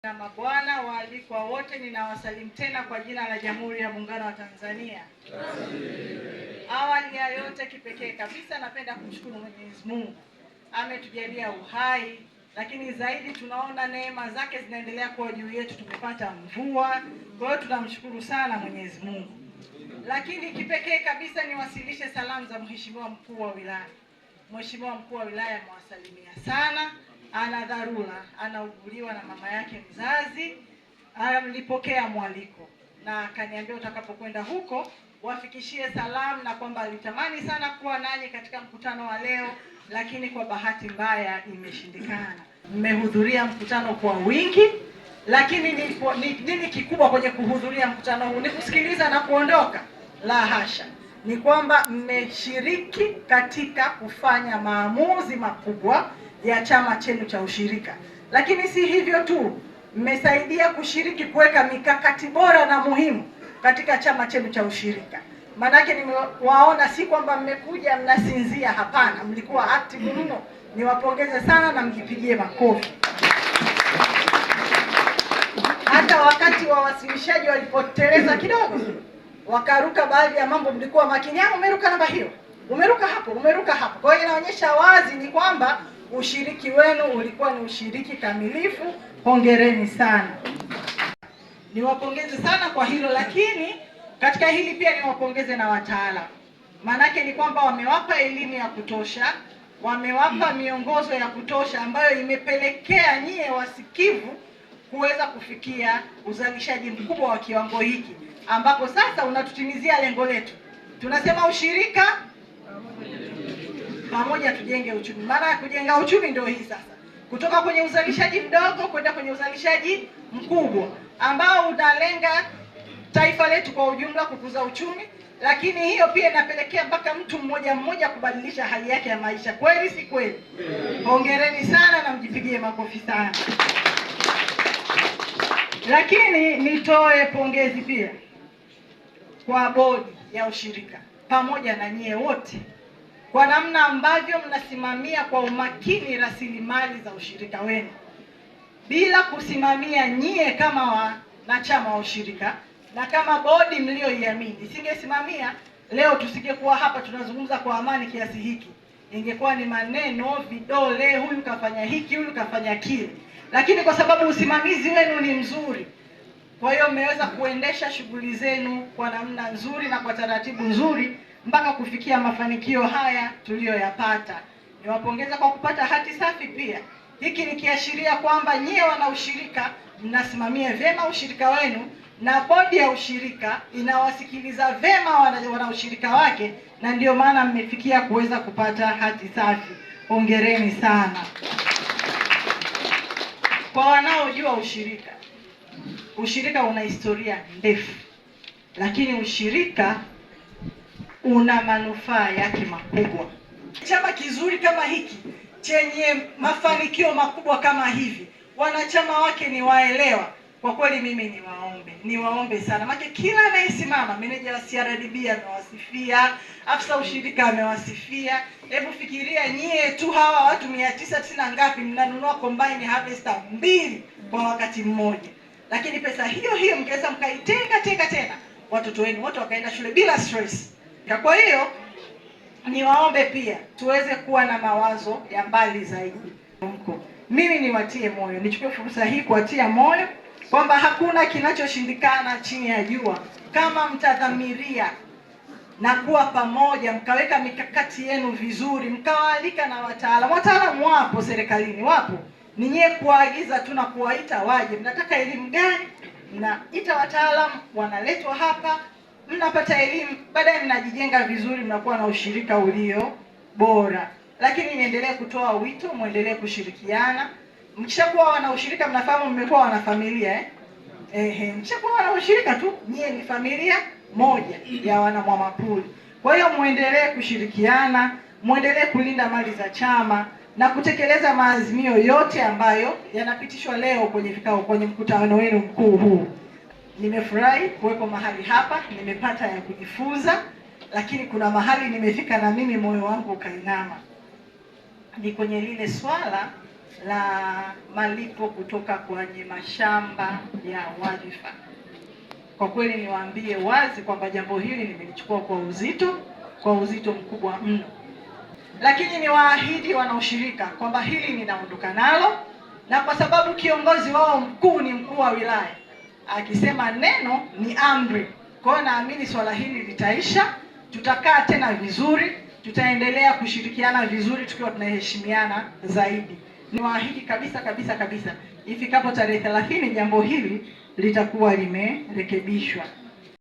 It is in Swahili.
Na mabwana waalikwa wote, ninawasalimu tena kwa jina la Jamhuri ya Muungano wa Tanzania. Awali ya yote, kipekee kabisa napenda kumshukuru Mwenyezi Mungu, ametujalia uhai, lakini zaidi tunaona neema zake zinaendelea kuwa juu yetu. Tumepata mvua, kwa hiyo tunamshukuru sana Mwenyezi Mungu. Lakini kipekee kabisa niwasilishe salamu za Mheshimiwa Mkuu wa Wilaya. Mheshimiwa Mkuu wa Wilaya amewasalimia sana. Ana dharura, anauguliwa na mama yake mzazi. Alipokea mwaliko na akaniambia utakapokwenda huko wafikishie salamu, na kwamba alitamani sana kuwa nanyi katika mkutano wa leo, lakini kwa bahati mbaya imeshindikana. Mmehudhuria mkutano kwa wingi, lakini nini kikubwa kwenye kuhudhuria mkutano huu? Ni kusikiliza na kuondoka? La hasha. Ni kwamba mmeshiriki katika kufanya maamuzi makubwa ya chama chenu cha ushirika. Lakini si hivyo tu, mmesaidia kushiriki kuweka mikakati bora na muhimu katika chama chenu cha ushirika. Manake nimewaona si kwamba mmekuja mnasinzia, hapana, mlikuwa active mno. Niwapongeze sana na mjipigie makofi. Hata wakati wa wasilishaji walipoteleza kidogo, wakaruka baadhi ya mambo, mlikuwa makini. Umeruka namba hiyo, umeruka hapo, umeruka hapo. Kwa hiyo inaonyesha wazi ni kwamba ushiriki wenu ulikuwa ni ushiriki kamilifu. Hongereni sana. Niwapongeze sana kwa hilo, lakini katika hili pia niwapongeze na wataalamu. Maanake ni kwamba wamewapa elimu ya kutosha, wamewapa miongozo ya kutosha ambayo imepelekea nyie wasikivu kuweza kufikia uzalishaji mkubwa wa kiwango hiki, ambapo sasa unatutimizia lengo letu. Tunasema ushirika pamoja tujenge uchumi. Maana ya kujenga uchumi ndio hii sasa, kutoka kwenye uzalishaji mdogo kwenda kwenye uzalishaji mkubwa ambao unalenga taifa letu kwa ujumla, kukuza uchumi. Lakini hiyo pia inapelekea mpaka mtu mmoja mmoja kubadilisha hali yake ya maisha. Kweli si kweli? Hongereni sana na mjipigie makofi sana. Lakini nitoe pongezi pia kwa bodi ya ushirika pamoja na nyie wote kwa namna ambavyo mnasimamia kwa umakini rasilimali za ushirika wenu. Bila kusimamia nyie kama wanachama wa ushirika na kama bodi mlioiamini, singesimamia leo, tusingekuwa hapa tunazungumza kwa amani kiasi hiki. Ingekuwa ni maneno, vidole, huyu kafanya hiki, huyu kafanya kile. Lakini kwa sababu usimamizi wenu ni mzuri, kwa hiyo mmeweza kuendesha shughuli zenu kwa namna nzuri na kwa taratibu nzuri mpaka kufikia mafanikio haya tuliyoyapata. Niwapongeza kwa kupata hati safi pia. Hiki ni kiashiria kwamba nyie wana ushirika mnasimamia vyema ushirika wenu, na bodi ya ushirika inawasikiliza vyema wana ushirika wake, na ndio maana mmefikia kuweza kupata hati safi. Hongereni sana. Kwa wanaojua ushirika, ushirika una historia ndefu, lakini ushirika una manufaa yake makubwa. Chama kizuri kama hiki chenye mafanikio makubwa kama hivi, wanachama wake ni waelewa. Kwa kweli mimi niwaombe sana, maana kila anayesimama, meneja wa CRDB amewasifia, afisa ushirika amewasifia. Hebu fikiria nyie tu hawa watu 990 ngapi mnanunua combine harvester 2 kwa wakati mmoja, lakini pesa hiyo hiyo mngeweza mkaitenga tena watoto wenu wote wakaenda shule bila stress. Kwa hiyo niwaombe pia tuweze kuwa na mawazo ya mbali zaidi. Mimi niwatie moyo, nichukue fursa hii kuwatia moyo kwamba hakuna kinachoshindikana chini ya jua kama mtadhamiria na kuwa pamoja, mkaweka mikakati yenu vizuri, mkawaalika na wataalamu. Wataalamu wapo serikalini, wapo. Ni nyie kuwaagiza tu na kuwaita waje. Mnataka elimu gani? Mnaita wataalamu, wanaletwa hapa, mnapata elimu, baadaye mnajijenga vizuri, mnakuwa na ushirika ulio bora. Lakini niendelee kutoa wito, muendelee kushirikiana. Mkishakuwa wana ushirika, mnafahamu mmekuwa wana familia mkishakuwa wana ushirika tu, nyie ni familia moja ya wana Mwamapuli. Kwa hiyo muendelee kushirikiana, muendelee kulinda mali za chama na kutekeleza maazimio yote ambayo yanapitishwa leo kwenye vikao, kwenye mkutano wenu mkuu huu. Nimefurahi kuwepo mahali hapa, nimepata ya kujifunza, lakini kuna mahali nimefika na mimi moyo wangu ukainama. Ni kwenye lile swala la malipo kutoka kwenye mashamba ya wadhifa. Kwa kweli niwaambie wazi kwamba jambo hili nimelichukua kwa uzito mkubwa mno, lakini niwaahidi wanaoshirika kwamba hili ninaondoka nalo, na kwa sababu kiongozi wao mkuu ni mkuu wa wilaya, akisema neno ni amri. Kwa hiyo naamini swala hili litaisha, tutakaa tena vizuri, tutaendelea kushirikiana vizuri tukiwa tunaheshimiana zaidi. Niwaahidi kabisa ifikapo tarehe 30 jambo hili litakuwa limerekebishwa.